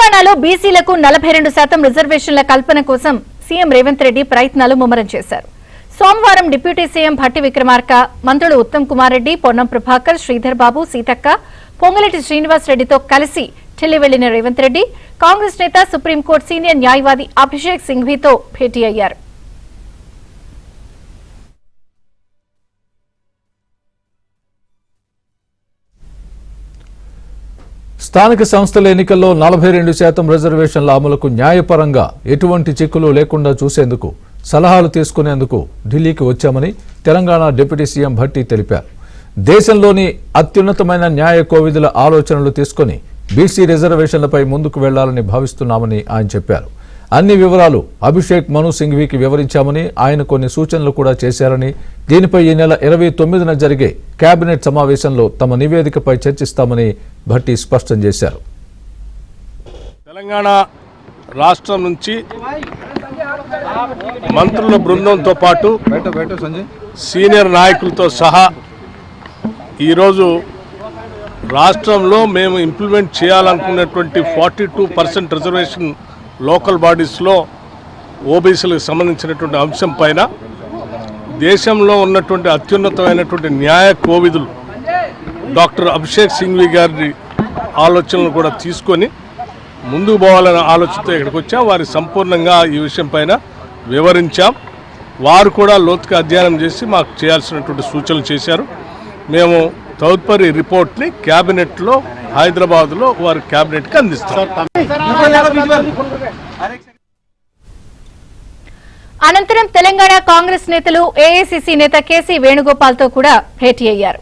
తెలంగాణలో బీసీలకు 42% రిజర్వేషన్ల కల్పన కోసం సీఎం రేవంత్ రెడ్డి ప్రయత్నాలు ముమ్మరం చేశారు. సోమవారం డిప్యూటీ సీఎం భట్టి విక్రమార్క, మంత్రులు ఉత్తమ్ కుమార్ రెడ్డి, పొన్నం ప్రభాకర్, శ్రీధర్ బాబు, సీతక్క, పొంగులేటి శ్రీనివాస్ రెడ్డితో కలిసి ఢిల్లీ వెళ్లిన రేవంత్ రెడ్డి కాంగ్రెస్ నేత, సుప్రీంకోర్టు సీనియర్ న్యాయవాది అభిషేక్ సింఘ్వీతో భేటీ అయ్యారు. స్థానిక సంస్థల ఎన్నికల్లో 42% రిజర్వేషన్ల అమలుకు న్యాయపరంగా ఎటువంటి చిక్కులు లేకుండా చూసేందుకు సలహాలు తీసుకునేందుకు ఢిల్లీకి వచ్చామని తెలంగాణ డిప్యూటీ సీఎం భట్టి తెలిపారు. దేశంలోని అత్యున్నతమైన న్యాయ కోవిదుల ఆలోచనలు తీసుకుని బీసీ రిజర్వేషన్లపై ముందుకు వెళ్లాలని భావిస్తున్నామని ఆయన చెప్పారు. అన్ని వివరాలు అభిషేక్ మను సింఘ్వీకి వివరించామని, ఆయన కొన్ని సూచనలు కూడా చేశారని, దీనిపై ఈ నెల 29న జరిగే కేబినెట్ సమావేశంలో తమ నివేదికపై చర్చిస్తామని భట్టి స్పష్టం చేశారు. తెలంగాణ రాష్ట్రం నుంచి మంత్రుల బృందంతో పాటు సీనియర్ నాయకులతో సహా ఈరోజు రాష్ట్రంలో మేము ఇంప్లిమెంట్ చేయాలనుకున్నటువంటి 42% రిజర్వేషన్ లోకల్ బాడీస్లో ఓబీసీలకు సంబంధించినటువంటి అంశం పైన దేశంలో ఉన్నటువంటి అత్యున్నతమైనటువంటి న్యాయ కోవిదులు డాక్టర్ అభిషేక్ సింఘ్వీ గారి ఆలోచనలు కూడా తీసుకొని ముందుకు పోవాలనే ఆలోచనతో ఇక్కడికి వచ్చాం. వారి సంపూర్ణంగా ఈ విషయం పైన వివరించాం. వారు కూడా లోతుగా అధ్యయనం చేసి మాకు చేయాల్సినటువంటి సూచనలు చేశారు. మేము తదుపరి రిపోర్ట్ని క్యాబినెట్లో హైదరాబాద్లో వారి క్యాబినెట్కి అందిస్తాం. అనంతరం తెలంగాణ కాంగ్రెస్ నేతలు ఏఐసీసీ నేత కేసీ వేణుగోపాల్తో కూడా భేటీ అయ్యారు.